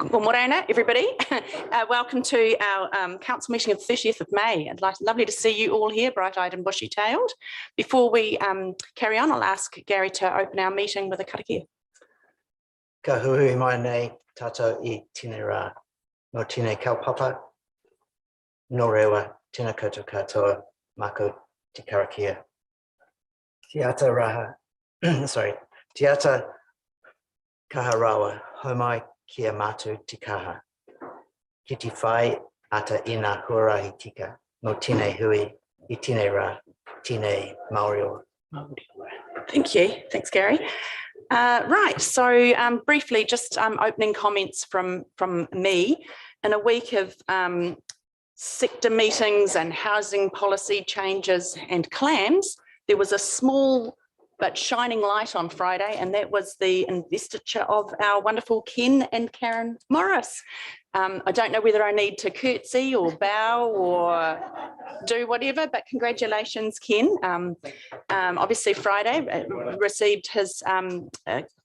Good morning, everybody. Welcome to our council meeting of the 30th of May. Lovely to see you all here, bright-eyed and bushy-tailed. Before we carry on, I'll ask Gary to open our meeting with a karakia. Ka hui mai nei tātou I tēnei rā, no tēnei kaupapa, no rewa, tēnā koutou katoa, mako te karakia. Tiata raha, sorry, tiata kaharawa, homai kia matu te kaha. Ki te whai ata ina huarahi tika, no tēnei hui, I tēnei rā, tēnei Māori ora. Thank you. Thanks, Gary. Right, so briefly, just opening comments from me. In a week of sector meetings and housing policy changes and clams, there was a small but shining light on Friday, and that was the investiture of our wonderful Ken and Karen Morris. I don't know whether I need to curtsy or bow or do whatever, but congratulations, Ken. Obviously Friday received his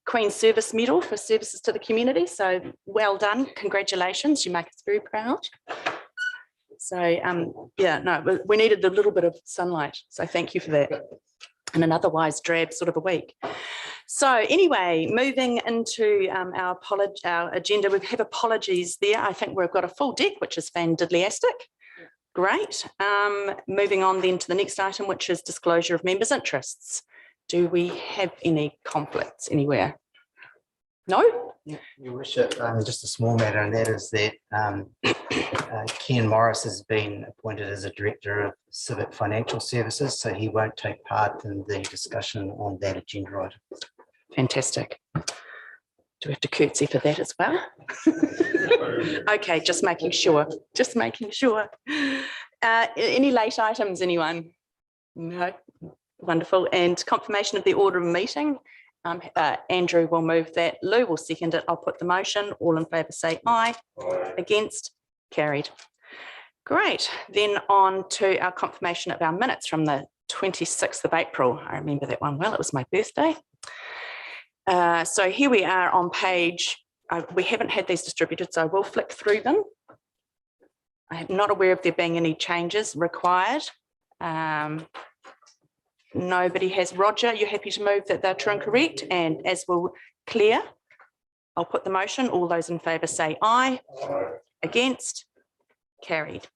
Queen's Service Medal for services to the community, so well done, congratulations, you make us very proud. So yeah, no, we needed a little bit of sunlight, so thank you for that. And an otherwise drab sort of a week. So anyway, moving into our agenda, we have apologies there. I think we've got a full deck, which is fantastic. Great. Moving on then to the next item, which is disclosure of members' interests. Do we have any conflicts anywhere? No? Your Worship, just a small matter, and that is that Ken Morris has been appointed as a Director of Civic Financial Services, so he won't take part in the discussion on that agenda item. Fantastic. Do we have to curtsy for that as well? Okay, just making sure, just making sure. Any late items, anyone? No? Wonderful. And confirmation of the order of meeting. Andrew will move that. Lou will second it. I'll put the motion. All in favour say aye. Aye. Against? Carried. Great. Then on to our confirmation of our minutes from the 26th of April. I remember that one well. It was my birthday. So here we are on page. We haven't had these distributed, so I will flick through them. I am not aware of there being any changes required. Nobody has. Roger, you're happy to move that they're true and correct, and as will Claire, I'll put the motion. All those in favour say aye. Aye. Against? Carried.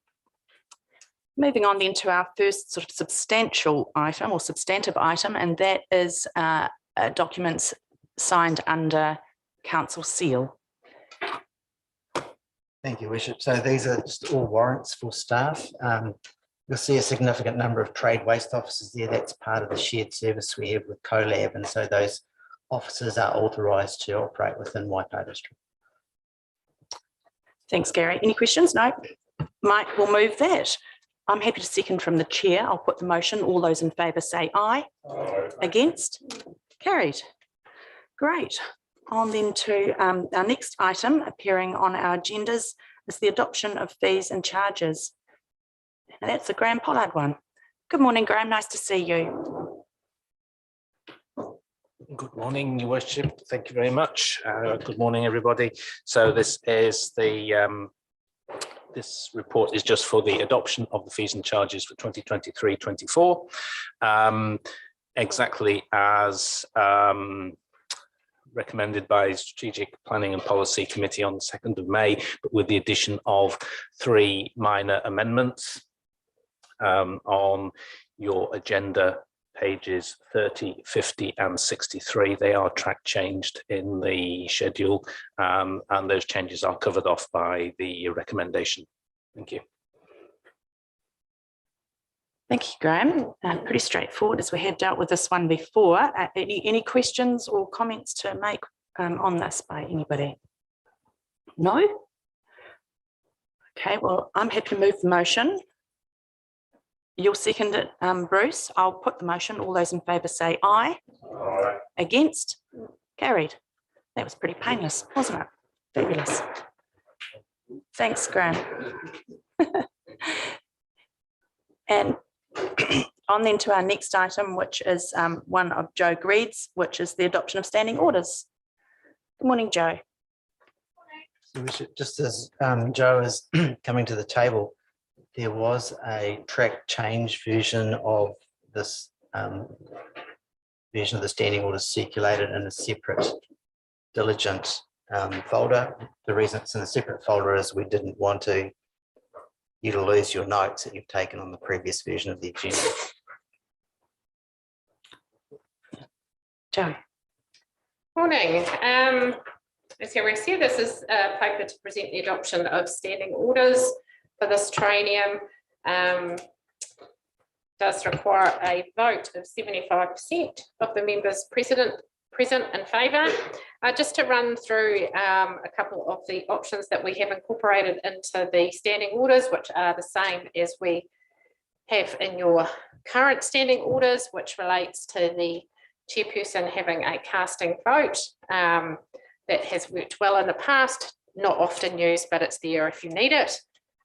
Moving on then to our first sort of substantial item or substantive item, and that is documents signed under council seal. Thank you, Worship. So these are just all warrants for staff. You'll see a significant number of trade waste officers there. That's part of the shared service we have with CoLab, and so those officers are authorised to operate within Waipā District. Thanks, Gary. Any questions? No. Mike will move that. I'm happy to second from the chair. I'll put the motion. All those in favour say aye. Aye. Against? Carried. Great. On then to our next item appearing on our agendas is the adoption of fees and charges. And that's the Graham Pollard one. Good morning, Graham. Nice to see you. Good morning, Your Worship. Thank you very much. Good morning, everybody. So this is the this report is just for the adoption of the fees and charges for 2023-24, exactly as recommended by Strategic Planning and Policy Committee on the 2nd of May, but with the addition of 3 minor amendments. On your agenda pages 30, 50 and 63, they are track changed in the schedule, and those changes are covered off by the recommendation. Thank you. Thank you, Graham. Pretty straightforward as we have dealt with this one before. Any questions or comments to make on this by anybody? No? Okay, well, I'm happy to move the motion. You'll second it, Bruce. I'll put the motion. All those in favour say aye. Aye. Against? Carried. That was pretty painless, wasn't it? Fabulous. Thanks, Graham. And on then to our next item, which is one of Joe Greed's, which is the adoption of standing orders. Good morning, Joe. So we should, just as Joe is coming to the table, there was a track change version of this version of the standing orders circulated in a separate diligent folder. The reason it's in a separate folder is we didn't want you to lose your notes that you've taken on the previous version of the agenda. Joe. Morning. As Harry said, this is a paper to present the adoption of standing orders for this triennium. Does require a vote of 75% of the members present in favour. Just to run through a couple of the options that we have incorporated into the standing orders, which are the same as we have in your current standing orders, which relates to the chairperson having a casting vote. That has worked well in the past, not often used, but it's there if you need it.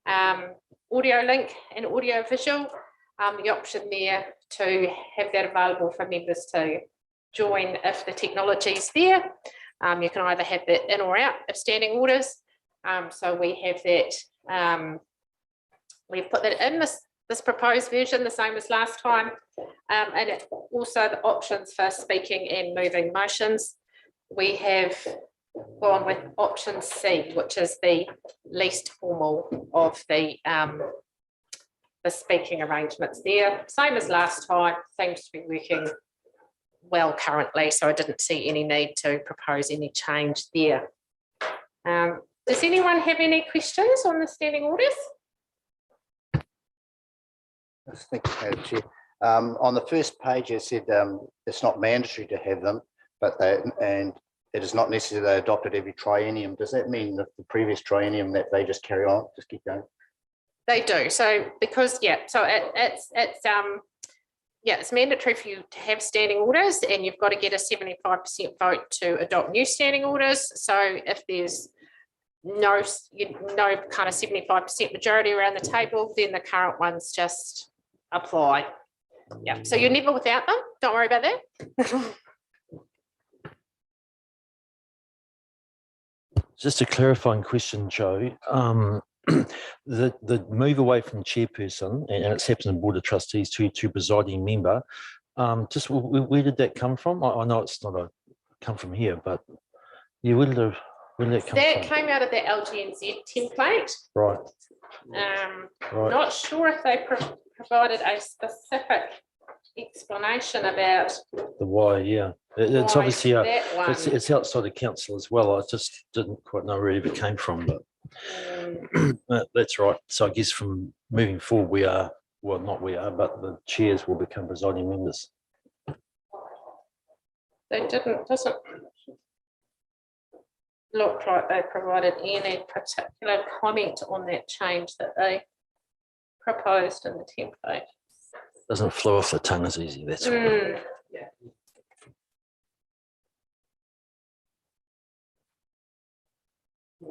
Audio link and audio visual, the option there to have that available for members to join if the technology is there. You can either have that in or out of standing orders. So we have that, we've put that in this proposed version, the same as last time. And it also the options for speaking and moving motions. We have gone with option C, which is the least formal of the speaking arrangements there. Same as last time, seems to be working well currently, so I didn't see any need to propose any change there. Does anyone have any questions on the standing orders? Thank you, Madam Chair. On the first page, it said it's not mandatory to have them, but and it is not necessary they adopted every triennium. Does that mean that the previous triennium that they just carry on, just keep going? They do. So because it's mandatory for you to have standing orders, and you've got to get a 75% vote to adopt new standing orders. So if there's no kind of 75% majority around the table, then the current ones just apply. Yeah. So you're never without them. Don't worry about that. Just a clarifying question, Joe. The move away from chairperson, and it's happened in Board of Trustees to presiding member, just where did that come from? I know it's not come from here, but yeah, where did that come from? That came out of the LGNZ template. Right. Right. Not sure if they provided a specific explanation about The why, yeah. It's why obviously that one. it's outside the council as well. I just didn't quite know where it came from, but that's right. So I guess from moving forward, we are, well, not we are, but the chairs will become presiding members. Doesn't look like they provided any particular comment on that change that they proposed in the template. Doesn't flow off the tongue as easy, that's all.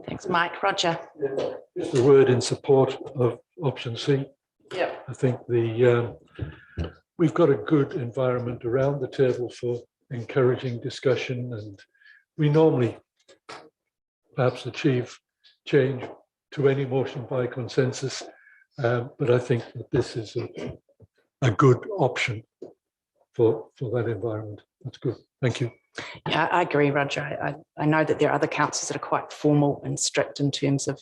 Thanks, Mike. Roger. Just a word in support of option C. Yeah. I think we've got a good environment around the table for encouraging discussion, and we normally perhaps achieve change to any motion by consensus. But I think that this is a good option for that environment. That's good. Thank you. Yeah, I agree, Roger. I know that there are other councils that are quite formal and strict in terms of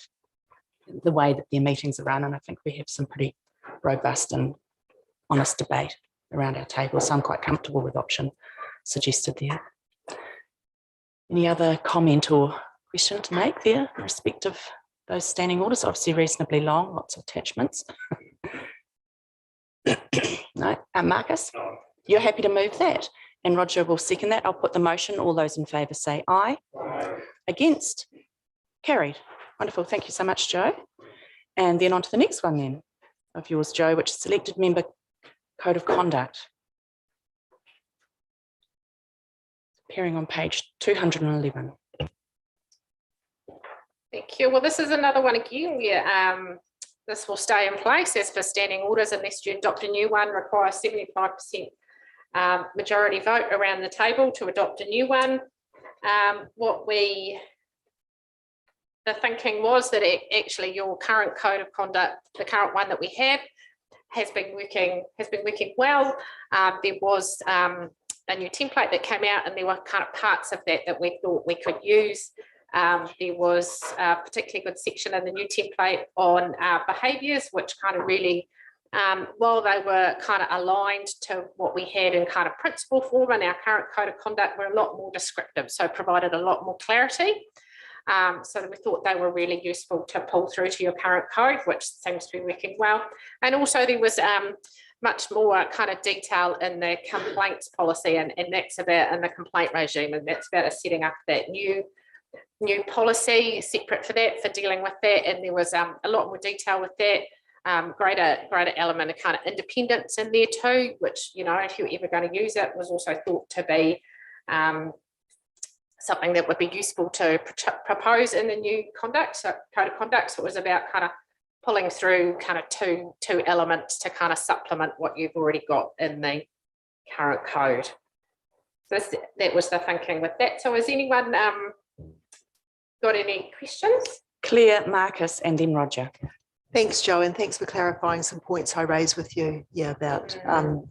the way that their meetings are run, and I think we have some pretty robust and honest debate around our table, so I'm quite comfortable with option suggested there. Any other comment or question to make there in respect of those standing orders? Obviously reasonably long, lots of attachments. No, Marcus, you're happy to move that? And Roger will second that. I'll put the motion. All those in favour say aye. Aye. Against? Carried. Wonderful. Thank you so much, Joe. And then on to the next one then of yours, Joe, which is selected member code of conduct. Appearing on page 211. Thank you. Well, this is another one again where this will stay in place as for standing orders unless you adopt a new one, requires 75% majority vote around the table to adopt a new one. What we the thinking was that actually your current code of conduct, the current one that we have, has been working well. There was a new template that came out, and there were kind of parts of that we thought we could use. There was a particularly good section in the new template on behaviours, which kind of really, while they were kind of aligned to what we had in kind of principle form in our current code of conduct, were a lot more descriptive, so provided a lot more clarity. So that we thought they were really useful to pull through to your current code, which seems to be working well. And also there was much more kind of detail in the complaints policy, and that's about in the complaint regime, and that's about us setting up that new policy separate for that, for dealing with that. And there was a lot more detail with that, greater element of kind of independence in there too, which, you know, if you're ever going to use it, was also thought to be something that would be useful to propose in the new code of conduct. So it was about kind of pulling through kind of two elements to kind of supplement what you've already got in the current code. So that was the thinking with that. So has anyone got any questions? Claire, Marcus, and then Roger. Thanks, Jo, and thanks for clarifying some points I raised with you, about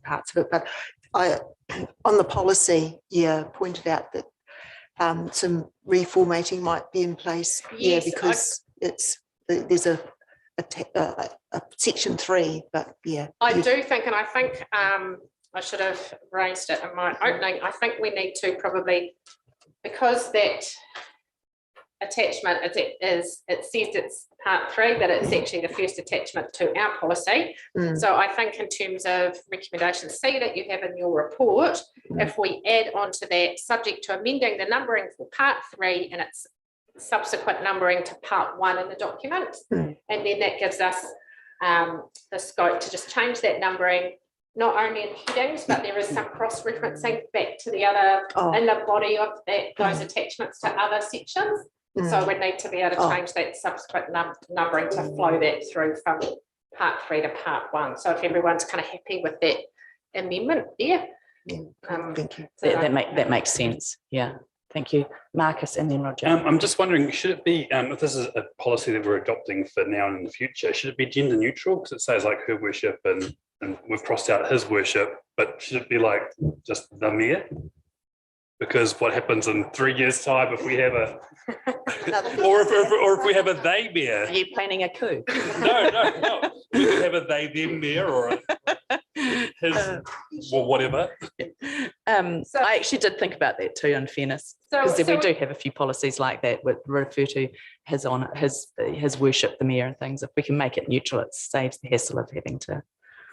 parts of it. But I, on the policy, pointed out that some reformatting might be in place, Yes, because there's a section 3, but I do think, and I think I should have raised it in my opening, I think we need to probably, because that attachment it says it's part 3, but it's actually the first attachment to our policy. So I think in terms of recommendation C that you have in your report, if we add on to that, subject to amending the numbering for part 3 and its subsequent numbering to part 1 in the document, and then that gives us the scope to just change that numbering, not only in headings, but there is some cross-referencing back to the other in the body of those attachments to other sections. So we need to be able to change that subsequent numbering to flow that through from part 3 to part 1. So if everyone's kind of happy with that amendment there. thank you. So That makes sense. Yeah. Thank you. Marcus, and then Roger. I'm just wondering, should it be, if this is a policy that we're adopting for now and in the future, should it be gender neutral? Because it says like her worship and we've crossed out his worship, but should it be like just the mayor? Because what happens in 3 years' time if we have a, or if we have a they mayor? Are you planning a coup? No. We could have a they them mayor or his, or whatever. I actually did think about that too, in fairness, because we do have a few policies like that that refer to his worship, the mayor, and things. If we can make it neutral, it saves the hassle of having to.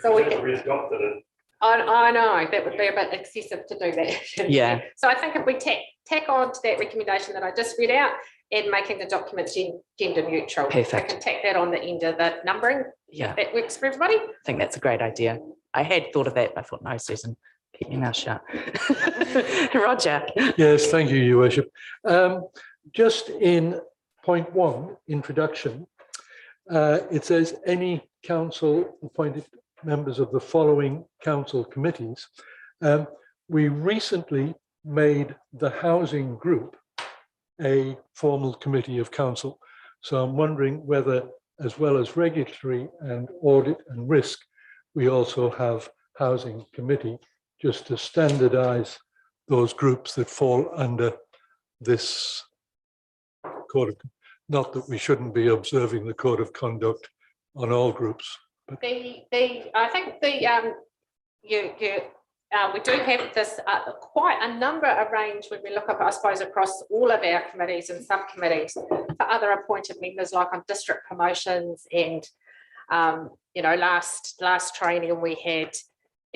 So we We adopted it. I know that would be a bit excessive to do that. Yeah. So I think if we tack on to that recommendation that I just read out and making the document gender neutral, Perfect. I can tack that on the end of the numbering. Yeah. That works for everybody. I think that's a great idea. I had thought of that, but I thought, no, Susan, keep your mouth shut. Roger. Yes, thank you, Your Worship. Just in point 1, introduction, it says any council appointed members of the following council committees. We recently made the housing group a formal committee of council. So I'm wondering whether, as well as regulatory and audit and risk, we also have housing committee, just to standardize those groups that fall under this code of, not that we shouldn't be observing the code of conduct on all groups. I think we do have this quite a number arranged when we look up, I suppose, across all of our committees and subcommittees for other appointed members, like on district promotions and last training we had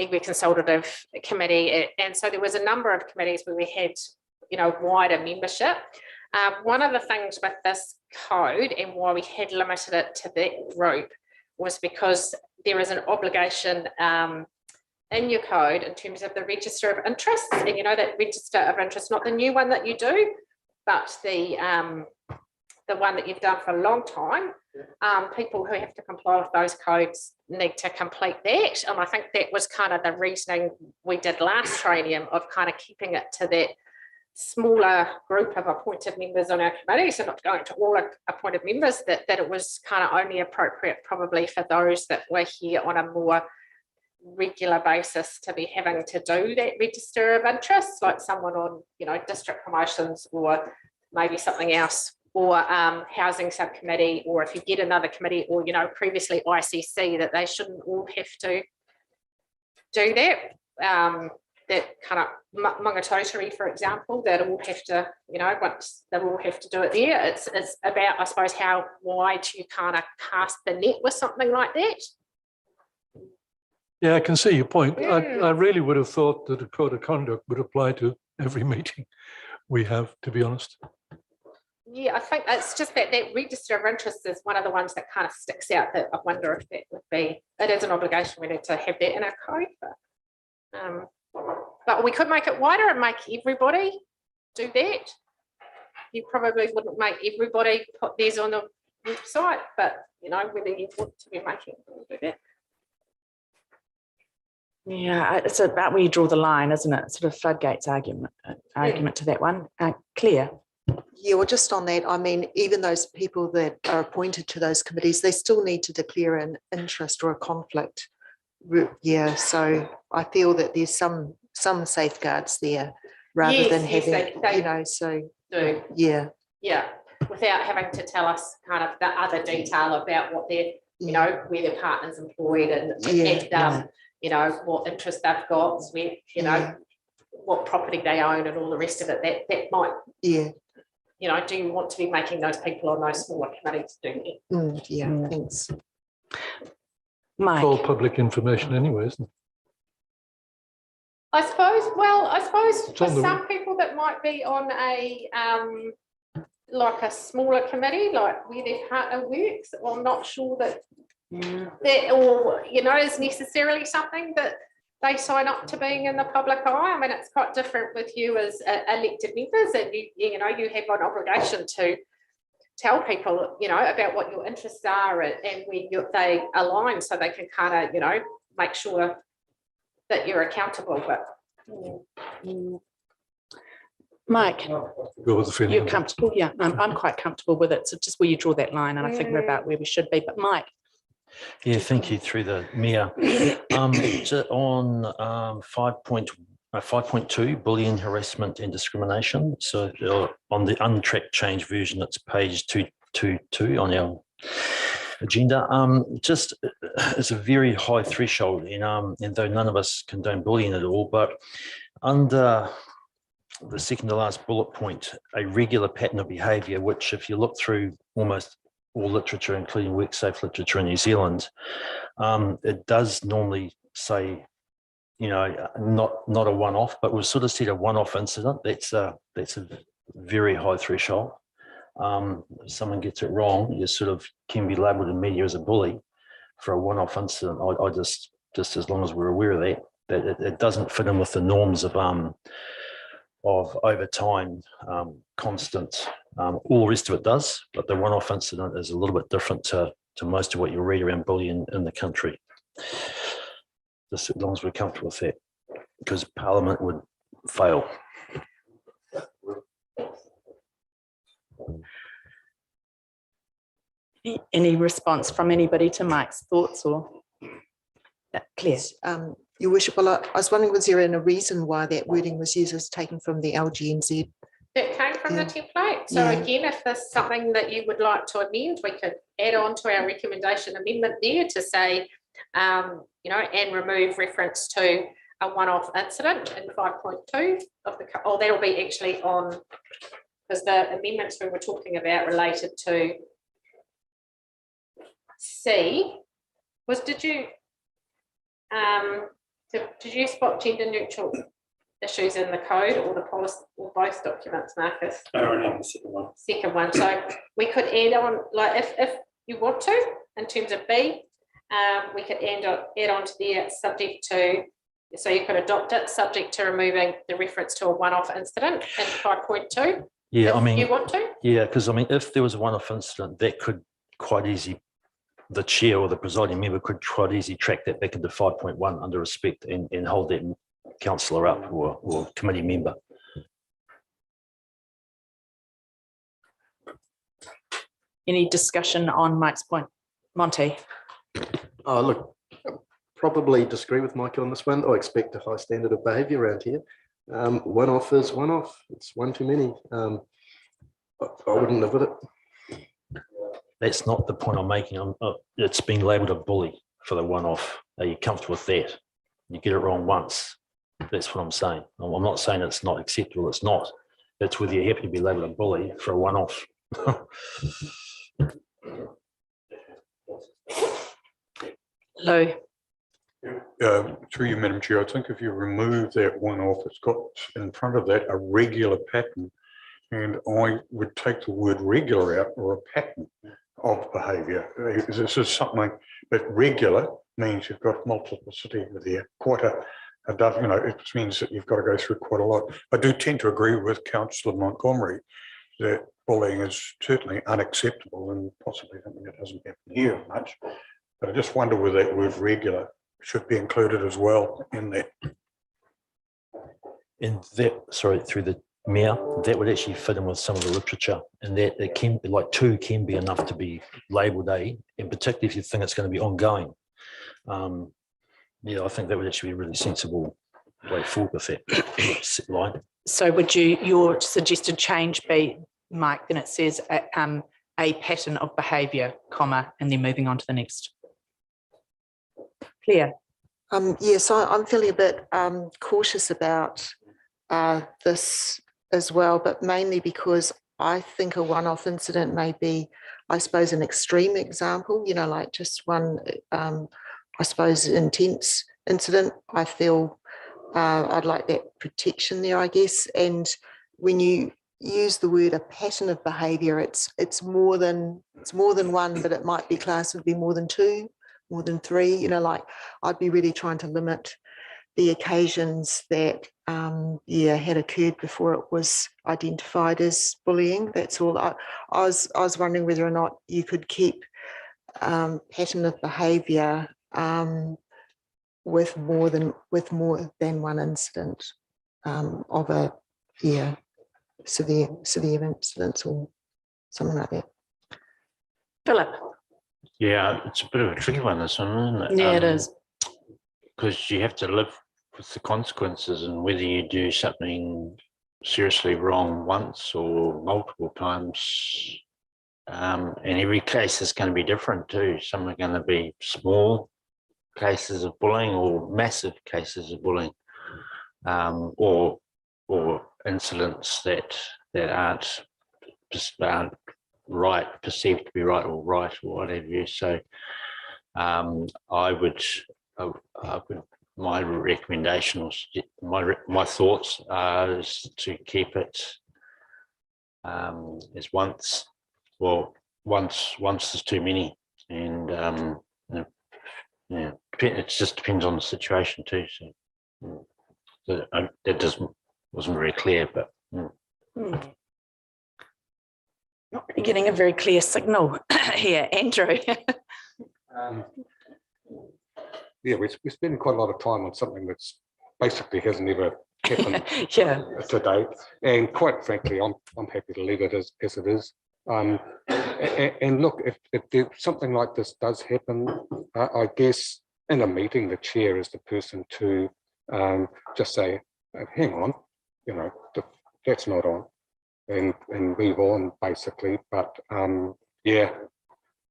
Iwi Consultative Committee, and so there was a number of committees where we had wider membership. One of the things with this code and why we had limited it to that group was because there is an obligation in your code in terms of the register of interests, and that register of interest, not the new one that you do, but the one that you've done for a long time. People who have to comply with those codes need to complete that, and I think that was kind of the reasoning we did last training of kind of keeping it to that smaller group of appointed members on our committee, so not going to all appointed members, that it was kind of only appropriate probably for those that were here on a more regular basis to be having to do that register of interest, like someone on, you know, district promotions or maybe something else, or housing subcommittee, or if you get another committee, or, you know, previously ICC, that they shouldn't all have to do that. That kind of Maungatautari, for example, that all have to, you know, once they all have to do it there. It's about, I suppose, how wide you kind of cast the net with something like that. Yeah, I can see your point. Yeah. I really would have thought that a code of conduct would apply to every meeting we have, to be honest. Yeah, I think it's just that register of interest is one of the ones that kind of sticks out, that I wonder if that would be, it is an obligation, we need to have that in our code. But we could make it wider and make everybody do that. You probably wouldn't make everybody put theirs on the website, but, you know, whether you want to be making them do that. Yeah, it's about where you draw the line, isn't it? Sort of floodgates argument to that one. Claire. Yeah, well, just on that, I mean, even those people that are appointed to those committees, they still need to declare an interest or a conflict. Yeah, so I feel that there's some safeguards there, rather Yes, than yes, having, they you know, so, do. yeah. Yeah, without having to tell us kind of the other detail about what their, you know, where their partner's employed and you know, what interest they've got, where, you know, what property they own and all the rest of it. That might, you know, do you want to be making those people on those smaller committees do that? Thanks. Mike. It's all public information anyway, isn't it? I suppose It's for on the- some people that might be on a like a smaller committee, like where their partner works, I'm not sure that that, or, you know, is necessarily something that they sign up to being in the public eye. I mean, it's quite different with you as elected members, and you know, you have an obligation to tell people, you know, about what your interests are and where they align, so they can kind of, you know, make sure that you're accountable. But Mike, Go with the feeling. you're comfortable? Yeah, I'm quite comfortable with it. So just where you draw that line, and I think we're about where we should be. But Mike. Yeah, thank you through the mayor. So on 5.2, bullying, harassment and discrimination. So on the untracked change version, it's page 222 on our agenda. Just it's a very high threshold, and though none of us condone bullying at all, but under the second to last bullet point, a regular pattern of behaviour, which if you look through almost all literature, including WorkSafe literature in New Zealand, it does normally say, you know, not a one-off, but we've sort of said a one-off incident. That's a very high threshold. If someone gets it wrong, you sort of can be labelled in media as a bully for a one-off incident. I just as long as we're aware of that it doesn't fit in with the norms of over time, constant. All the rest of it does, but the one-off incident is a little bit different to most of what you read around bullying in the country. Just as long as we're comfortable with that, because Parliament would fail. Any response from anybody to Mike's thoughts or Claire? Your Worship, well, I was wondering, was there a reason why that wording was used as taken from the LGNZ? It came from the template. So again, if there's something that you would like to amend, we could add on to our recommendation amendment there to say, you know, and remove reference to a one-off incident in 5.2 of the, or that'll be actually on, because the amendments we were talking about related to C was, did you spot gender neutral issues in the code or the policy or both documents, Marcus? The second one. Second one. So we could add on, like if you want to, in terms of B, we could add on to there subject to, so you could adopt it subject to removing the reference to a one-off incident in 5.2. Yeah, if I mean, you want to. Yeah, because I mean, if there was a one-off incident, that could quite easy, the chair or the presiding member could quite easily track that back into 5.1 under respect and hold that councillor up or committee member. Any discussion on Mike's point? Monty? Oh, look, probably disagree with Mike on this one. I expect a high standard of behaviour around here. One off is one off. It's one too many. I wouldn't live with it. That's not the point I'm making. It's been labelled a bully for the one-off. Are you comfortable with that? You get it wrong once. That's what I'm saying. I'm not saying it's not acceptable. It's not. It's whether you're happy to be labelled a bully for a one-off. Lou? Through you, Madam Chair, I think if you remove that one off, it's got in front of that a regular pattern. And I would take the word regular out, or a pattern of behaviour. This is something that regular means you've got multiplicity there, quite a dozen, you know, it means that you've got to go through quite a lot. I do tend to agree with Councillor Montgomery that bullying is certainly unacceptable and possibly something that doesn't happen here much. But I just wonder whether that word regular should be included as well in that. And that, sorry, through the Mayor, that would actually fit in with some of the literature, and that it can be like 2 can be enough to be labelled A, and particularly if you think it's going to be ongoing. Yeah, I think that would actually be a really sensible way forward with that line. So would your suggested change be, Mike, then it says a pattern of behaviour, comma, and then moving on to the next? Claire? Yes, I'm feeling a bit cautious about this as well, but mainly because I think a one-off incident may be, I suppose, an extreme example, you know, like just one, I suppose, intense incident. I feel I'd like that protection there, I guess. And when you use the word a pattern of behaviour, it's more than one, but it might be classed would be more than 2, more than 3, you know, like I'd be really trying to limit the occasions that had occurred before it was identified as bullying. That's all. I was wondering whether or not you could keep pattern of behaviour with more than one incident of a severe incidents or something like that. Philip? Yeah, it's a bit of a tricky one, this one, isn't it? Yeah, it is. Because you have to live with the consequences, and whether you do something seriously wrong once or multiple times, and every case is going to be different too. Some are going to be small cases of bullying or massive cases of bullying, or incidents that aren't right, perceived to be right or what have you. So I would, my recommendation or my thoughts are is to keep it as once there's too many, and it just depends on the situation too. So that wasn't very clear, but. Not really getting a very clear signal here, Andrew. Yeah, we're spending quite a lot of time on something that's basically hasn't ever happened to date. And quite frankly, I'm happy to leave it as it is. And look, if something like this does happen, I guess in a meeting, the chair is the person to just say, hang on, you know, that's not on, and move on basically. But yeah,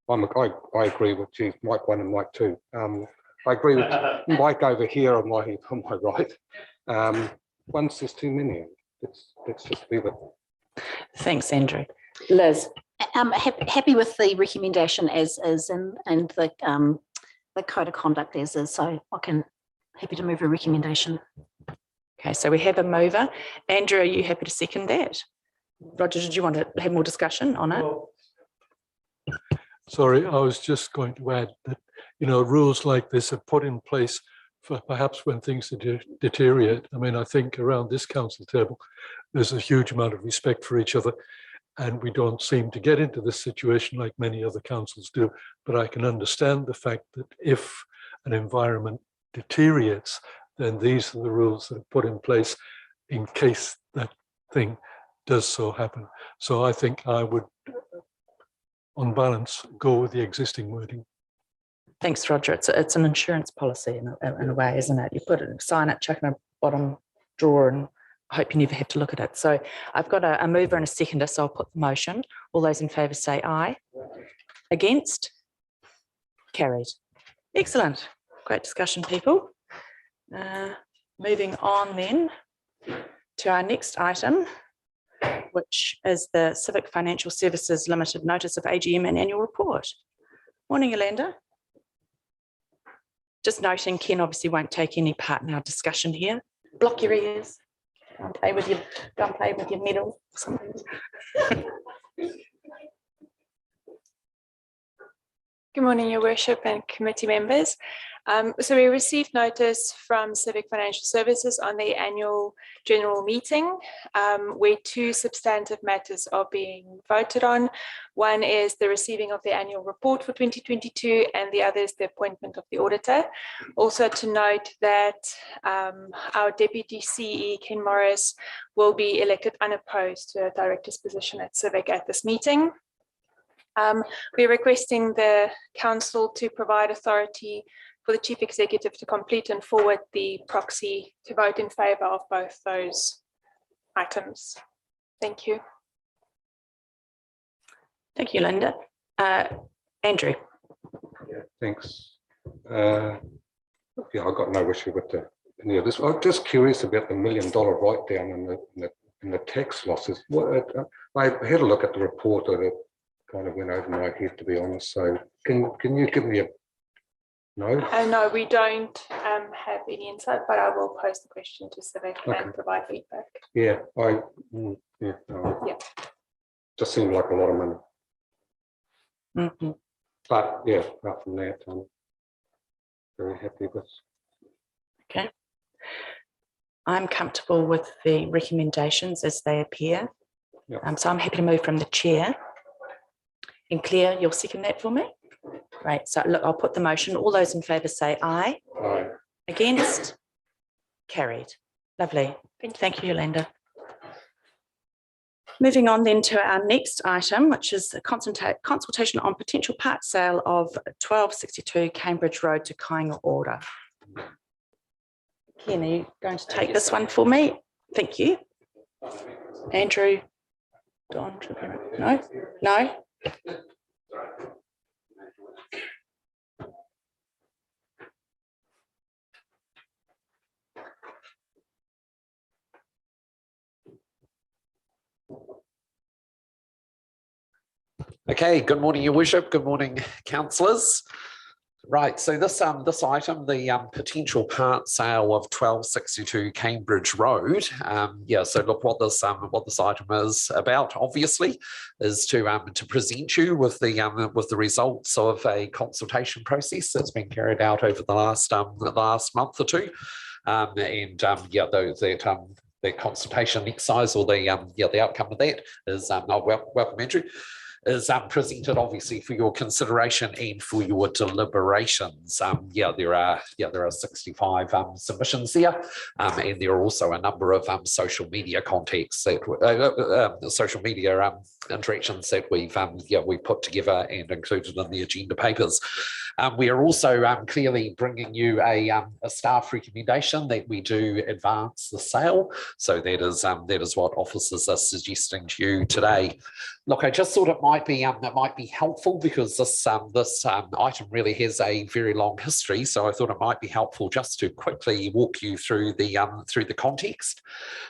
I agree with you, Mike 1 and Mike 2. I agree with Mike over here on my right. Once there's too many, let's just leave it. Thanks, Andrew. Liz? I'm happy with the recommendation as is and the code of conduct as is, so happy to move a recommendation. Okay, so we have a mover. Andrew, are you happy to second that? Roger, did you want to have more discussion on it? Sorry, I was just going to add that, you know, rules like this are put in place for perhaps when things deteriorate. I mean, I think around this council table, there's a huge amount of respect for each other, and we don't seem to get into this situation like many other councils do. But I can understand the fact that if an environment deteriorates, then these are the rules that are put in place in case that thing does so happen. So I think I would on balance, go with the existing wording. Thanks, Roger. It's an insurance policy in a way, isn't it? You put it, sign it, chuck in a bottom drawer, and I hope you never have to look at it. So I've got a mover and a seconder, so I'll put the motion. All those in favour say aye. Against? Carried. Excellent. Great discussion, people. Moving on then to our next item, which is the Civic Financial Services Limited Notice of AGM and Annual Report. Morning, Yolanda. Just noting, Ken obviously won't take any part in our discussion here. Block your ears. Don't play with your medal. Good morning, Your Worship and committee members. So we received notice from Civic Financial Services on the annual general meeting where two substantive matters are being voted on. One is the receiving of the annual report for 2022 and the other is the appointment of the auditor. Also to note that our Deputy CE, Ken Morris, will be elected unopposed to a director's position at Civic at this meeting. We're requesting the council to provide authority for the chief executive to complete and forward the proxy to vote in favour of both those items. Thank you. Thank you, Linda. Andrew. Yeah, thanks. Yeah, I've got no issue with any of this. I'm just curious about the $1 million write-down in the tax losses. I had a look at the report and it kind of went over my head, to be honest. So can you give me a no? No, we don't have any insight, but I will pose the question to Civic and provide feedback. Yeah, just seemed like a lot of money. Mm-hmm. But yeah, apart from that, I'm very happy with. Okay. I'm comfortable with the recommendations as they appear. Yep. So I'm happy to move from the chair. And Claire, you'll second that for me? Great. So look, I'll put the motion. All those in favour say aye. Aye. Against? Carried. Lovely. Thank you, Yolanda. Moving on then to our next item, which is a consultation on potential part sale of 1262 Cambridge Road to Kainga Order. Ken, are you going to take this one for me? Thank you. Andrew? Don? No? No? Okay, good morning, Your Worship. Good morning, councillors. Right, so this item, the potential part sale of 1262 Cambridge Road. So look, what this item is about, obviously, is to present you with the results of a consultation process that's been carried out over the last month or two, the consultation exercise or the outcome of that is welcome, Andrew. Is presented obviously for your consideration and for your deliberations. There are 65 submissions there, and there are also a number of social media contacts that social media interactions that we've put together and included in the agenda papers. We are also clearly bringing you a staff recommendation that we do advance the sale. So that is what officers are suggesting to you today. Look, I just thought it might be helpful because this item really has a very long history. So I thought it might be helpful just to quickly walk you through the context.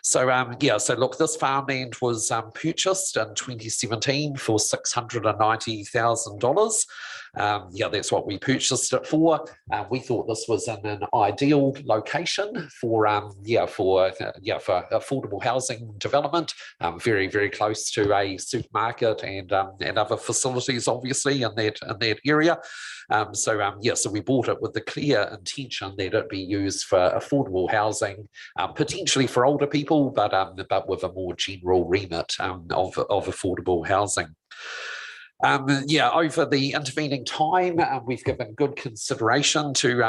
So so look, this farmland was purchased in 2017 for $690,000. That's what we purchased it for. We thought this was in an ideal location for affordable housing development, very, very close to a supermarket and other facilities, obviously, in that area. So we bought it with the clear intention that it be used for affordable housing, potentially for older people, but with a more general remit of affordable housing. Yeah, over the intervening time, we've given good consideration to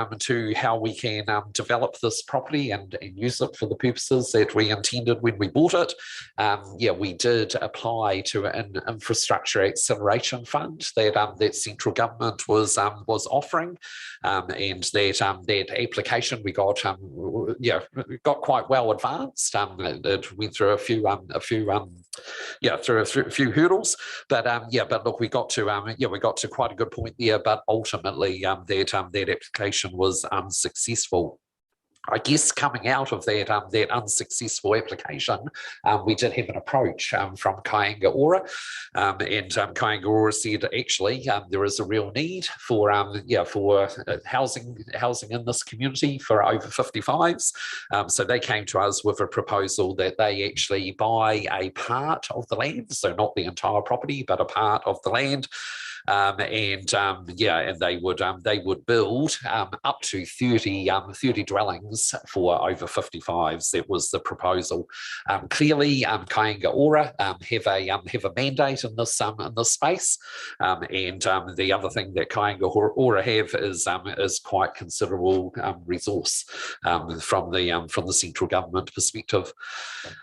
how we can develop this property and use it for the purposes that we intended when we bought it. Yeah, we did apply to an infrastructure acceleration fund that central government was offering, and that application we got got quite well advanced. It went through a few hurdles, but look, we got to quite a good point there, but ultimately that application was unsuccessful. I guess coming out of that unsuccessful application, we did have an approach from Kāinga Ora, and Kāinga Ora said actually there is a real need for housing in this community for over 55s. So they came to us with a proposal that they actually buy a part of the land, so not the entire property, but a part of the land. And they would build up to 30 dwellings for over 55s. That was the proposal. Clearly, Kāinga Ora have a mandate in this space, and the other thing that Kāinga Ora have is quite considerable resource from the central government perspective.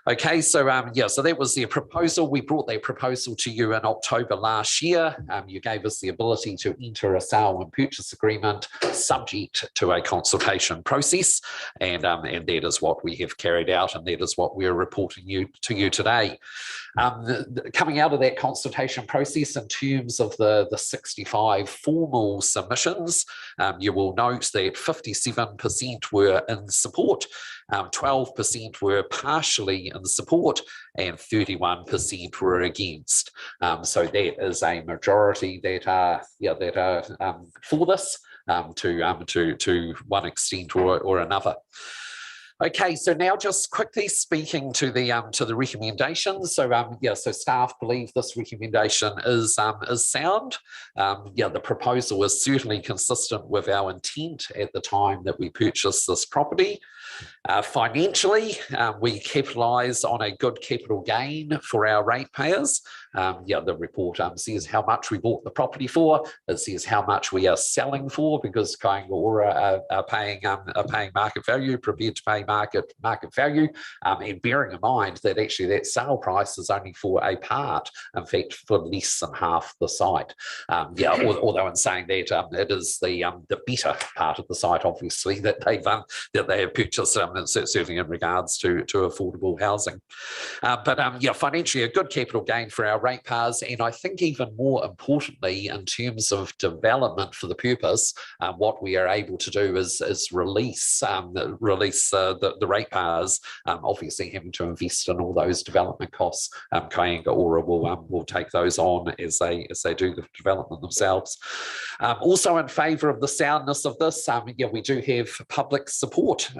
Okay, so so that was their proposal. We brought that proposal to you in October last year. You gave us the ability to enter a sale and purchase agreement subject to a consultation process, and that is what we have carried out, and that is what we're reporting to you today. Coming out of that consultation process, in terms of the 65 formal submissions, you will note that 57% were in support, 12% were partially in support, and 31% were against. So that is a majority that are for this to one extent or another. Okay, so now just quickly speaking to the recommendations. So so staff believe this recommendation is sound. The proposal is certainly consistent with our intent at the time that we purchased this property. Financially, we capitalise on a good capital gain for our ratepayers. The report says how much we bought the property for. It says how much we are selling for, because Kāinga Ora are paying market value, prepared to pay market value, and bearing in mind that actually that sale price is only for a part, in fact, for less than half the site. Although in saying that, it is the better part of the site, obviously, that they have purchased, certainly in regards to affordable housing. But financially, a good capital gain for our ratepayers, and I think even more importantly, in terms of development for the purpose, what we are able to do is release the ratepayers, obviously having to invest in all those development costs. Kāinga Ora will take those on as they do the development themselves. Also in favour of the soundness of this, we do have public support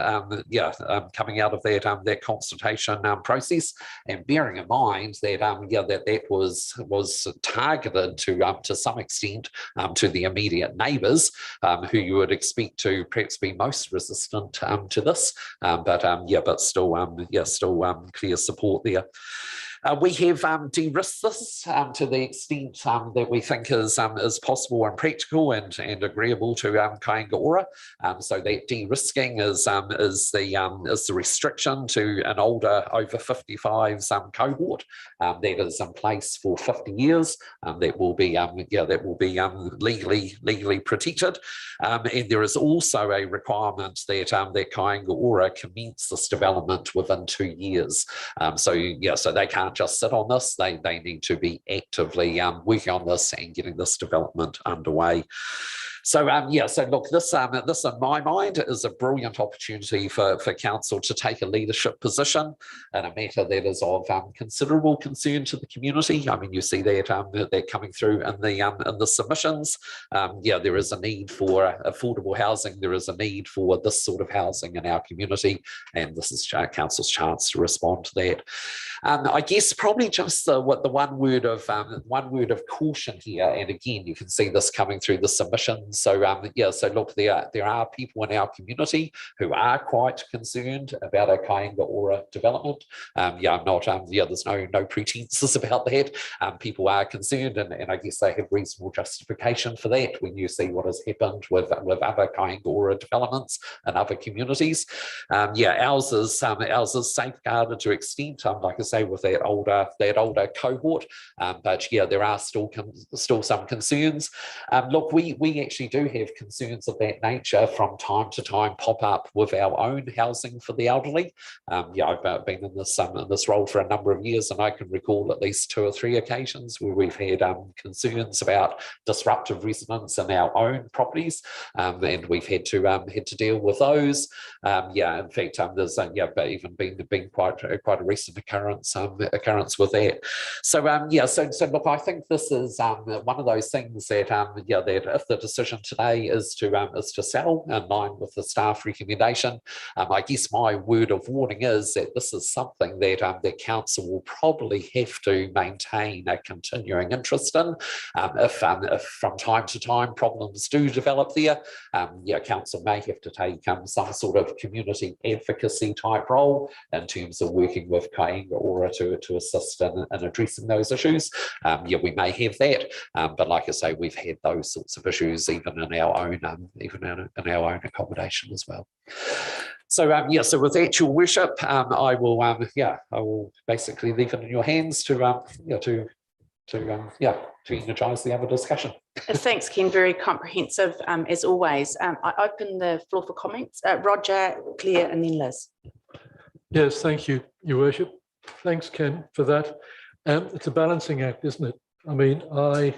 coming out of that consultation process, and bearing in mind that that was targeted to some extent to the immediate neighbours, who you would expect to perhaps be most resistant to this, but still clear support there. We have de-risked this to the extent that we think is possible and practical and agreeable to Kāinga Ora. So that de-risking is the restriction to an older over 55s cohort that is in place for 50 years. That will be legally protected. And there is also a requirement that Kāinga Ora commence this development within 2 years. So they can't just sit on this. They need to be actively working on this and getting this development underway. So so look, this in my mind is a brilliant opportunity for council to take a leadership position in a matter that is of considerable concern to the community. I mean, you see that coming through in the submissions. There is a need for affordable housing. There is a need for this sort of housing in our community, and this is council's chance to respond to that. I guess probably just the one word of caution here, and again, you can see this coming through the submissions So yeah, so look, there are people in our community who are quite concerned about a Kāinga Ora development. Yeah, I'm not, yeah, there's no pretenses about that. People are concerned, and I guess they have reasonable justification for that when you see what has happened with other Kāinga Ora developments and other communities. Yeah, ours is safeguarded to extent, like I say, with that older cohort. But yeah, there are still some concerns. Look, we actually do have concerns of that nature from time to time pop up with our own housing for the elderly. Yeah, I've been in this role for a number of years, and I can recall at least 2 or 3 occasions where we've had concerns about disruptive residents in our own properties, and we've had to deal with those. Yeah, in fact, there's but even been quite a recent occurrence with that. So yeah, so look, I think this is one of those things that yeah, that if the decision today is to sell in line with the staff recommendation, I guess my word of warning is that this is something that the council will probably have to maintain a continuing interest in. If from time to time problems do develop there, yeah, council may have to take some sort of community advocacy type role in terms of working with Kāinga Ora to assist in addressing those issues. Yeah, we may have that, but like I say, we've had those sorts of issues even in our own accommodation as well. So yeah, so with that, Your Worship, I will basically leave it in your hands to energise the other discussion. Thanks, Ken. Very comprehensive as always. I open the floor for comments. Roger, Claire, and then Liz. Yes, thank you, Your Worship. Thanks, Ken, for that. It's a balancing act, isn't it? I mean, I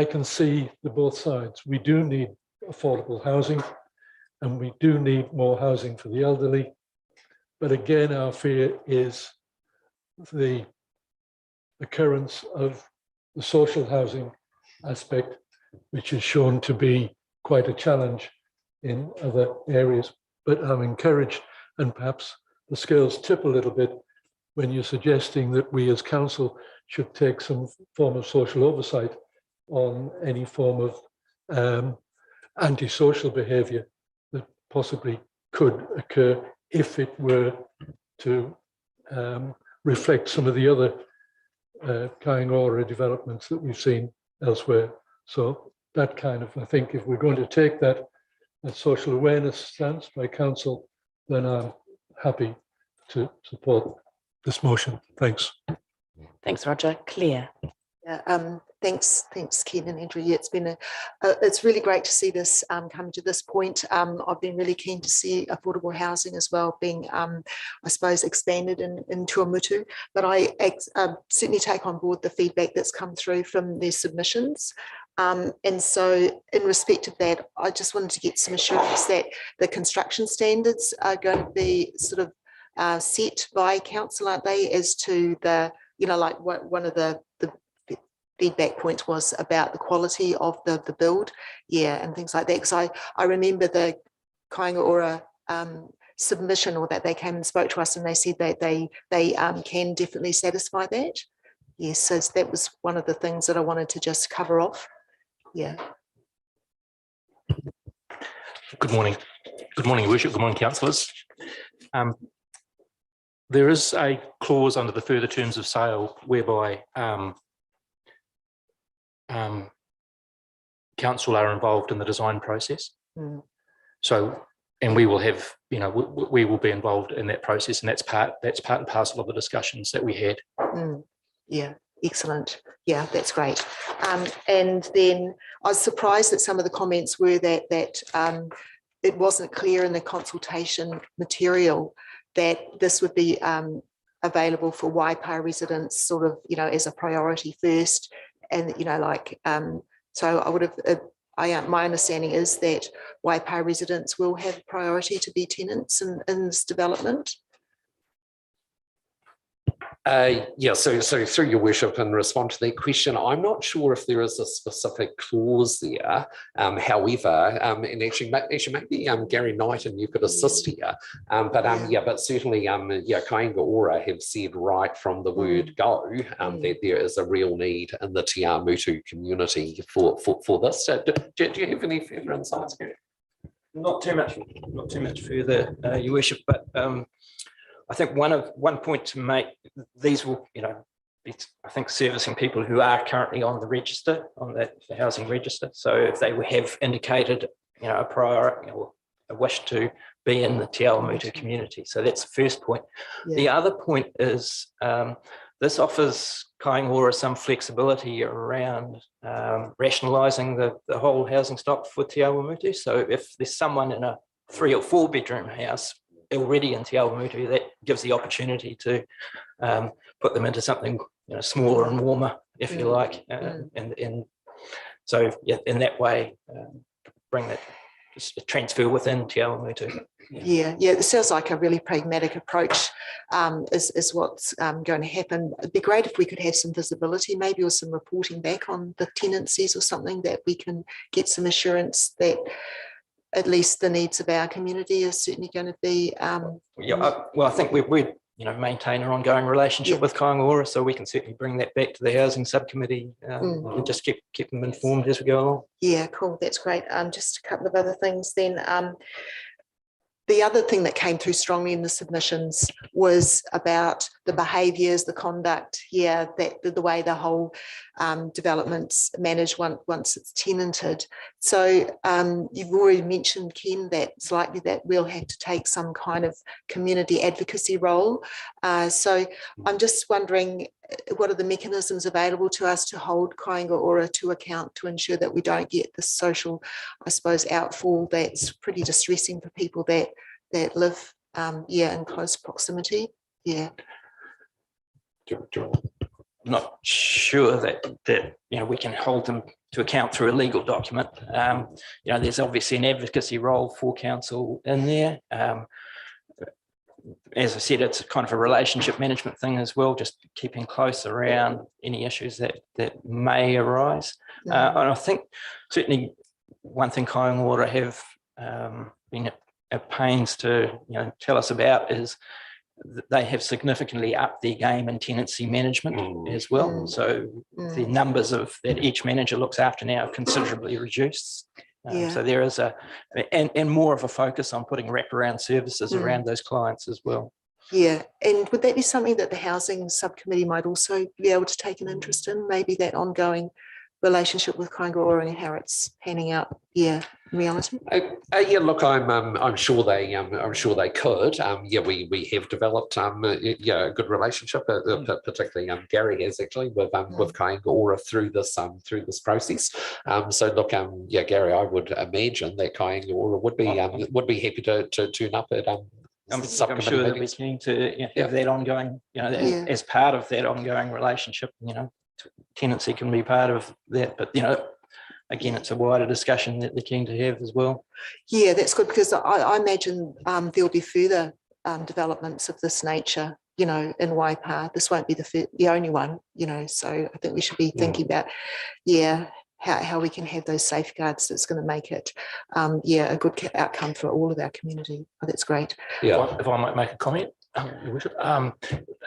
can see the both sides. We do need affordable housing, and we do need more housing for the elderly. But again, our fear is the occurrence of the social housing aspect, which is shown to be quite a challenge in other areas. But I'm encouraged, and perhaps the scales tip a little bit when you're suggesting that we as council should take some form of social oversight on any form of antisocial behaviour that possibly could occur if it were to reflect some of the other Kāinga Ora developments that we've seen elsewhere. So that kind of, I think, if we're going to take that social awareness stance by council, then I'm happy to support this motion. Thanks. Thanks, Roger. Claire. Yeah, thanks, Ken and Andrew. Yeah, it's really great to see this come to this point. I've been really keen to see affordable housing as well being, I suppose, expanded in Tuamutu. But I certainly take on board the feedback that's come through from their submissions. And so in respect of that, I just wanted to get some assurance that the construction standards are going to be sort of set by council, aren't they, as to the, like what one of the feedback points was about the quality of the build, yeah, and things like that. Because I remember the Kāinga Ora submission, or that they came and spoke to us and they said that they can definitely satisfy that. Yes, so that was one of the things that I wanted to just cover off. Yeah. Good morning. Good morning, Your Worship. Good morning, councillors. There is a clause under the further terms of sale whereby council are involved in the design process. Mm. So, and we will have, we will be involved in that process, and that's part and parcel of the discussions that we had. Mm. Yeah, excellent. Yeah, that's great. And then I was surprised that some of the comments were that it wasn't clear in the consultation material that this would be available for Waipa residents, sort of, as a priority first. And, so I would have, my understanding is that Waipa residents will have priority to be tenants in this development. Yeah, so through your worship, in response to that question, I'm not sure if there is a specific clause there. However, and actually maybe Gary Knight and you could assist here. But certainly Kāinga Ora have said right from the word go that there is a real need in the Te Awamutu community for this. Do you have any further insights, Gary? Not too much further, Your Worship, but I think one point to make, these will, be, I think, servicing people who are currently on the register, on the housing register. So if they have indicated, a prior or a wish to be in the Te Awamutu community. So that's the first point. Yeah. The other point is this offers Kāinga Ora some flexibility around rationalising the whole housing stock for Te Awamutu. So if there's someone in a 3 or 4 bedroom house already in Te Awamutu, that gives the opportunity to put them into something smaller and warmer, if you like, and so in that way bring that transfer within Te Awamutu. Yeah, it sounds like a really pragmatic approach is what's going to happen. It'd be great if we could have some visibility, maybe, or some reporting back on the tenancies or something, that we can get some assurance that at least the needs of our community are certainly going to be. Well, I think we maintain an ongoing relationship with Kāinga Ora, so we can certainly bring that back to the housing subcommittee and just keep them informed as we go along. Yeah, cool. That's great. Just a couple of other things then. The other thing that came through strongly in the submissions was about the behaviours, the conduct, that the way the whole development's managed once it's tenanted. So you've already mentioned, Ken, that it's likely that we'll have to take some kind of community advocacy role. So I'm just wondering, what are the mechanisms available to us to hold Kāinga Ora to account to ensure that we don't get the social, I suppose, outfall that's pretty distressing for people that live in close proximity? Yeah. I'm not sure that we can hold them to account through a legal document. There's obviously an advocacy role for council in there. As I said, it's kind of a relationship management thing as well, just keeping close around any issues that may arise. And I think certainly one thing Kāinga Ora have been at pains to tell us about is that they have significantly upped their game in tenancy management as well. So the numbers that each manager looks after now have considerably reduced. So there is and more of a focus on putting wraparound services around those clients as well. Yeah, and would that be something that the housing subcommittee might also be able to take an interest in? Maybe that ongoing relationship with Kāinga Ora and how it's panning out. Yeah, in reality. Look, I'm sure they could. We have developed a good relationship, particularly Gary has actually with Kāinga Ora through this process. So look, Gary, I would imagine that Kāinga Ora would be happy to turn up at I'm sure that we're keen to have that ongoing, as part of that ongoing relationship. Tenancy can be part of that, but again, it's a wider discussion that they're keen to have as well. Yeah, that's good, because I imagine there'll be further developments of this nature, in Waipa. This won't be the only one, so I think we should be thinking about, how we can have those safeguards that's going to make it, a good outcome for all of our community. Oh, that's great. Yeah. If I might make a comment.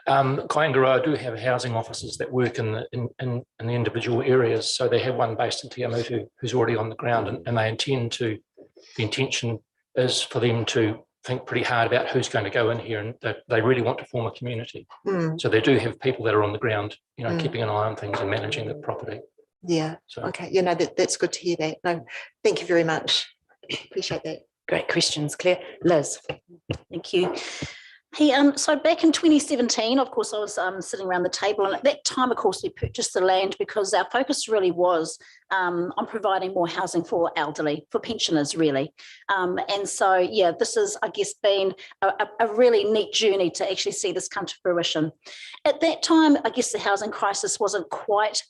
Kāinga Ora do have housing officers that work in the individual areas. So they have one based in Te Awamutu who's already on the ground, and they the intention is for them to think pretty hard about who's going to go in here, and they really want to form a community. So they do have people that are on the ground, keeping an eye on things and managing the property. Yeah. So. Okay. That's good to hear that. No, thank you very much. Appreciate that. Great questions, Claire. Liz. Thank you. Hey, so back in 2017, of course, I was sitting around the table, and at that time, of course, we purchased the land because our focus really was on providing more housing for elderly, for pensioners, really. And so, this has, I guess, been a really neat journey to actually see this come to fruition. At that time, I guess the housing crisis wasn't quite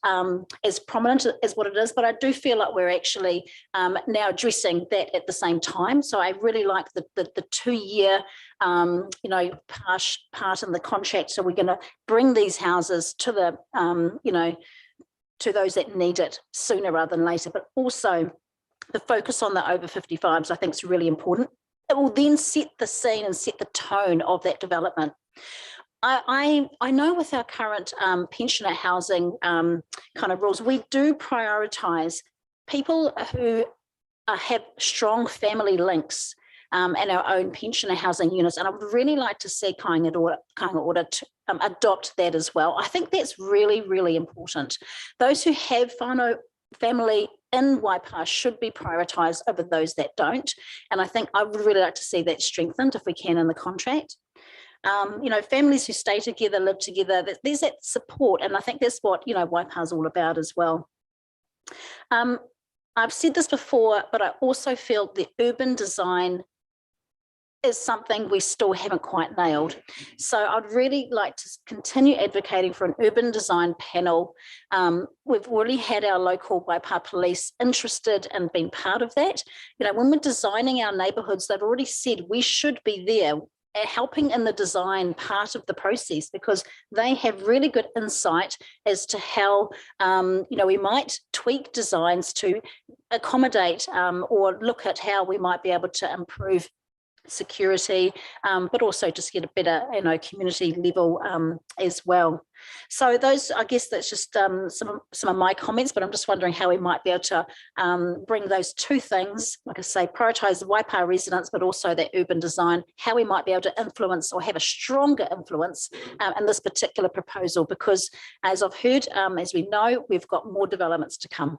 as prominent as what it is, but I do feel like we're actually now addressing that at the same time. So I really like the 2-year part in the contract. So we're going to bring these houses to the, to those that need it sooner rather than later, but also the focus on the over 55s, I think is really important. It will then set the scene and set the tone of that development. I know with our current pensioner housing kind of rules, we do prioritise people who have strong family links and our own pensioner housing units. And I would really like to see Kāinga Ora to adopt that as well. I think that's really, really important. Those who have whānau family in Waipa should be prioritised over those that don't. And I think I would really like to see that strengthened if we can in the contract. Families who stay together, live together, there's that support. And I think that's what, Waipa is all about as well. I've said this before, but I also feel the urban design is something we still haven't quite nailed. So I'd really like to continue advocating for an urban design panel. We've already had our local Waipa police interested and been part of that. When we're designing our neighbourhoods, they've already said we should be there helping in the design part of the process, because they have really good insight as to how, we might tweak designs to accommodate or look at how we might be able to improve security, but also just get a better, community level as well. So those, I guess that's just some of my comments, but I'm just wondering how we might be able to bring those two things, like I say, prioritise the Waipa residents, but also that urban design, how we might be able to influence or have a stronger influence in this particular proposal, because as I've heard, as we know, we've got more developments to come.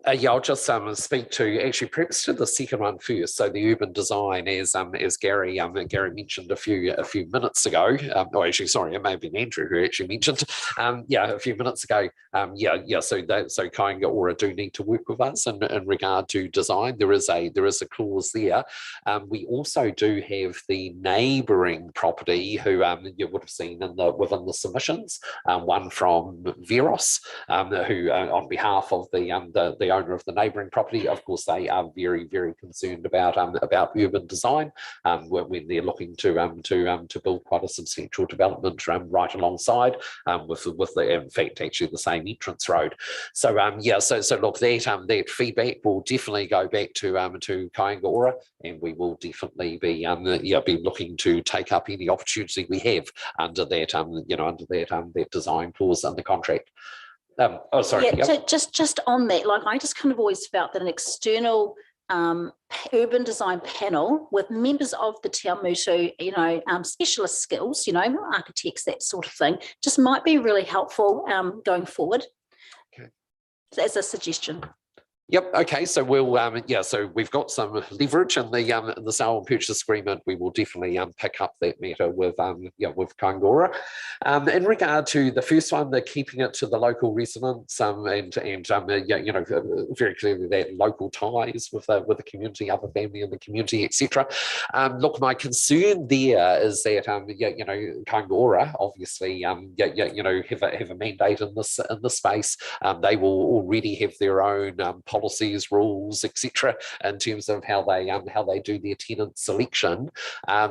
I'll just speak to actually perhaps to the second one first. So the urban design, as Gary mentioned a few minutes ago. It may have been Andrew who actually mentioned. A few minutes ago. So Kāinga Ora do need to work with us in regard to design. There is a clause there. We also do have the neighbouring property who you would have seen within the submissions. One from Veros, who on behalf of the owner of the neighbouring property, of course, they are very, very concerned about urban design when they're looking to build quite a substantial development right alongside with in fact actually the same entrance road. So look, that feedback will definitely go back to Kāinga Ora, and we will definitely be looking to take up any opportunity we have under that design clause in the contract. Just on that, I just kind of always felt that an external urban design panel with members of the Te Amutu, specialist skills, architects, that sort of thing, just might be really helpful going forward. Okay. As a suggestion. Yep. Okay. So we'll so we've got some leverage in the sale and purchase agreement. We will definitely pick up that matter with Kāinga Ora. In regard to the first one, the keeping it to the local residents and very clearly that local ties with the community, other family in the community, etc. Look, my concern there is that Kāinga Ora obviously have a mandate in this space. They will already have their own policies, rules, etc., in terms of how they do their tenant selection.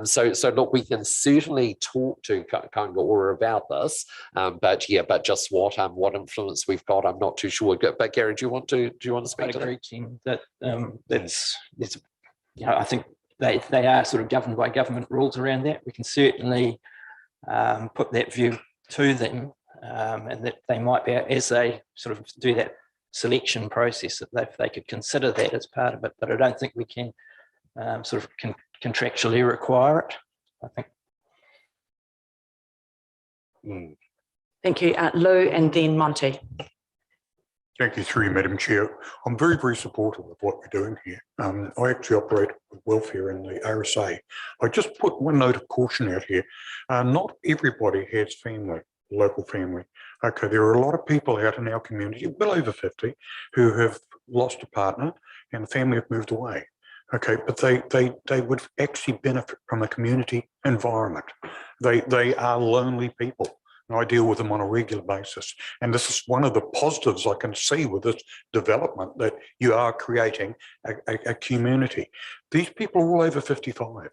So look, we can certainly talk to Kāinga Ora about this, but just what influence we've got, I'm not too sure. But Gary, do you want to speak to that? That's I think they are sort of governed by government rules around that. We can certainly put that view to them, and that they might be, as they sort of do that selection process, that they could consider that as part of it, but I don't think we can sort of contractually require it, I think. Thank you, Lou, and then Monty. Thank you, through you, Madam Chair. I'm very, very supportive of what we're doing here. I actually operate with welfare in the RSA. I just put one note of caution out here. Not everybody has family, local family. Okay, there are a lot of people out in our community, well over 50, who have lost a partner and the family have moved away. Okay, but they would actually benefit from a community environment. They are lonely people, and I deal with them on a regular basis. And this is one of the positives I can see with this development, that you are creating a community. These people are all over 55.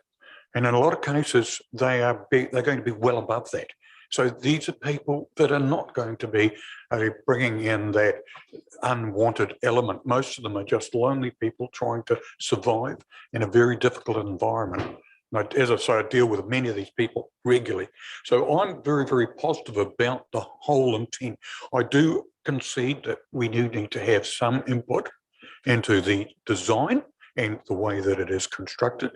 And in a lot of cases, they're going to be well above that. So these are people that are not going to be bringing in that unwanted element. Most of them are just lonely people trying to survive in a very difficult environment. And as I say, I deal with many of these people regularly. So I'm very, very positive about the whole intent. I do concede that we do need to have some input into the design and the way that it is constructed.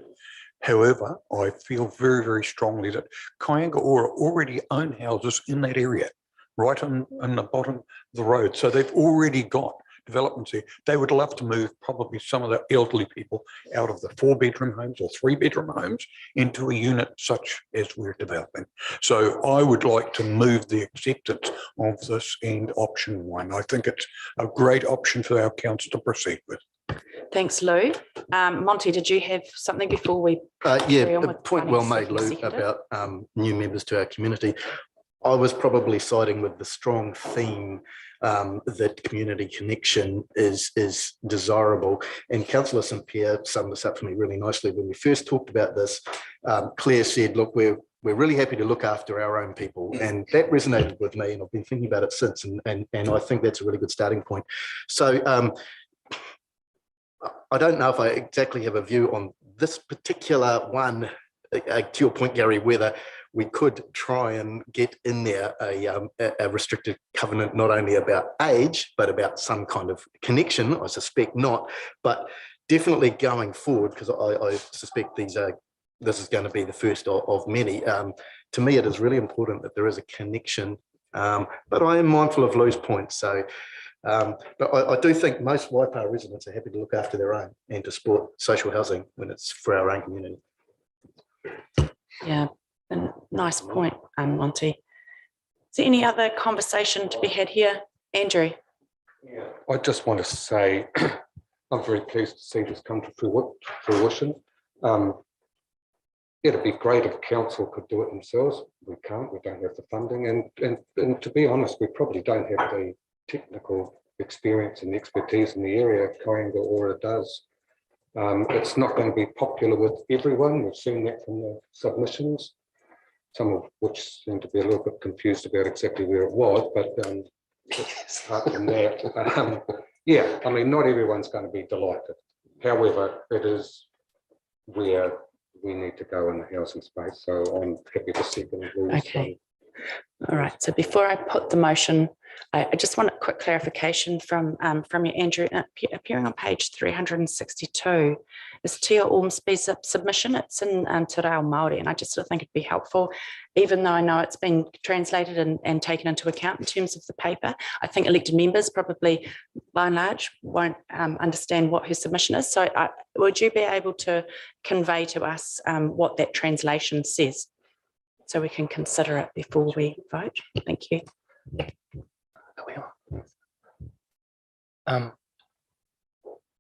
However, I feel very, very strongly that Kāinga Ora already own houses in that area, right in the bottom of the road. So they've already got developments there. They would love to move probably some of the elderly people out of the 4-bedroom homes or 3-bedroom homes into a unit such as we're developing. So I would like to move the acceptance of this and option 1. I think it's a great option for our council to proceed with. Thanks, Lou. Monty, did you have something before we? Yeah, a point well made, Lou, about new members to our community. I was probably siding with the strong theme that community connection is desirable. And Councillor St Pierre summed this up for me really nicely. When we first talked about this, Claire said, look, we're really happy to look after our own people. And that resonated with me, and I've been thinking about it since. And I think that's a really good starting point. So I don't know if I exactly have a view on this particular one, to your point, Gary, whether we could try and get in there a restricted covenant, not only about age, but about some kind of connection. I suspect not, but definitely going forward, because I suspect this is going to be the first of many. To me, it is really important that there is a connection, but I am mindful of Lou's point. So, but I do think most Waipa residents are happy to look after their own and to support social housing when it's for our own community. Yeah, a nice point, Monty. Is there any other conversation to be had here? Andrew? Yeah, I just want to say I'm very pleased to see this come to fruition. It'd be great if council could do it themselves. We can't, we don't have the funding. And to be honest, we probably don't have the technical experience and expertise in the area Kāinga Ora does. It's not going to be popular with everyone. We've seen that from the submissions, some of which seem to be a little bit confused about exactly where it was, but apart from that, yeah, I mean, not everyone's going to be delighted. However, it is where we need to go in the housing space. So I'm happy to second. Okay. All right. So before I put the motion, I just want a quick clarification from you, Andrew. Appearing on page 362 is Tia Ormsby's submission. It's in Te Reo Māori, and I just sort of think it'd be helpful, even though I know it's been translated and taken into account in terms of the paper. I think elected members probably, by and large, won't understand what her submission is. So would you be able to convey to us what that translation says, so we can consider it before we vote? Thank you.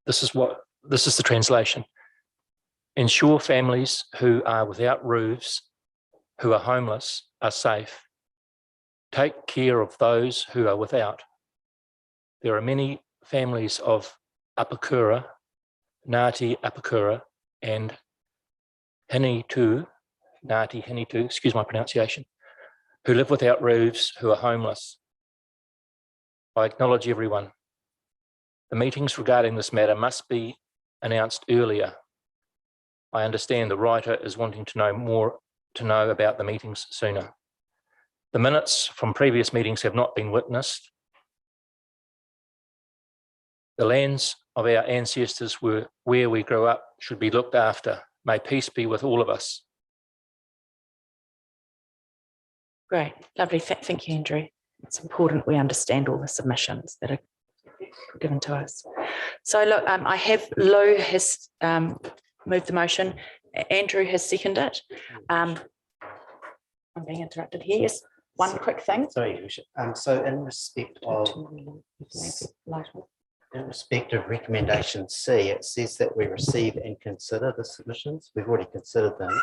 This is the translation. Ensure families who are without roofs, who are homeless, are safe. Take care of those who are without. There are many families of Apakura, Ngāti Apakura, and Ngāti Hinitu, excuse my pronunciation, who live without roofs, who are homeless. I acknowledge everyone. The meetings regarding this matter must be announced earlier. I understand the writer is wanting to know about the meetings sooner. The minutes from previous meetings have not been witnessed. The lands of our ancestors were where we grew up should be looked after. May peace be with all of us. Great, lovely. Thank you, Andrew. It's important we understand all the submissions that are given to us. So look, I have Lou has moved the motion. Andrew has seconded it. I'm being interrupted here. Yes, one quick thing. Sorry, so in respect of recommendation C, it says that we receive and consider the submissions. We've already considered them.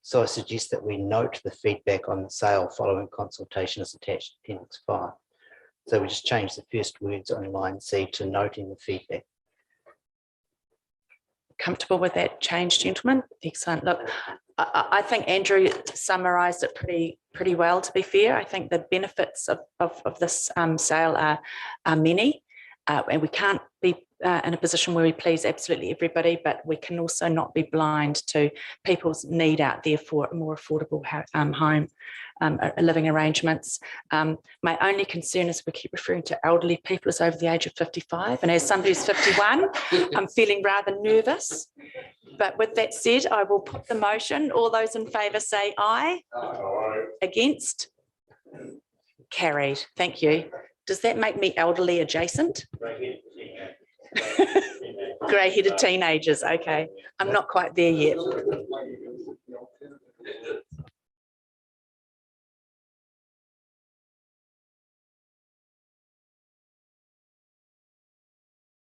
So I suggest that we note the feedback on the sale following consultation as attached to Appendix 5. So we just change the first words on line C to noting the feedback. comfortable with that change, gentlemen? Excellent. Look, I think Andrew summarised it pretty well, to be fair. I think the benefits of this sale are many, and we can't be in a position where we please absolutely everybody, but we can also not be blind to people's need out there for more affordable home living arrangements. My only concern is we keep referring to elderly people as over the age of 55, and as somebody who's 51, I'm feeling rather nervous. But with that said, I will put the motion. All those in favour say aye. Aye. Against? Carried. Thank you. Does that make me elderly adjacent? Grey-headed teenagers. Okay. I'm not quite there yet.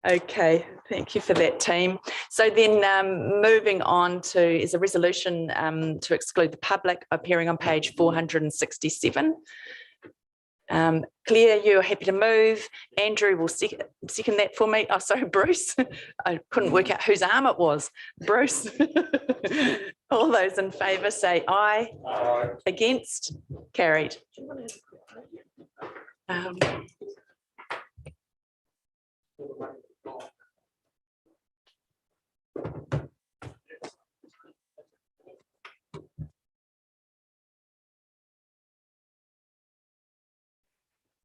Okay, thank you for that, team. So then moving on to is a resolution to exclude the public appearing on page 467. Claire, you're happy to move. Andrew will second that for me. Oh, sorry, Bruce. I couldn't work out whose arm it was. Bruce. All those in favour say aye. Aye. Against? Carried.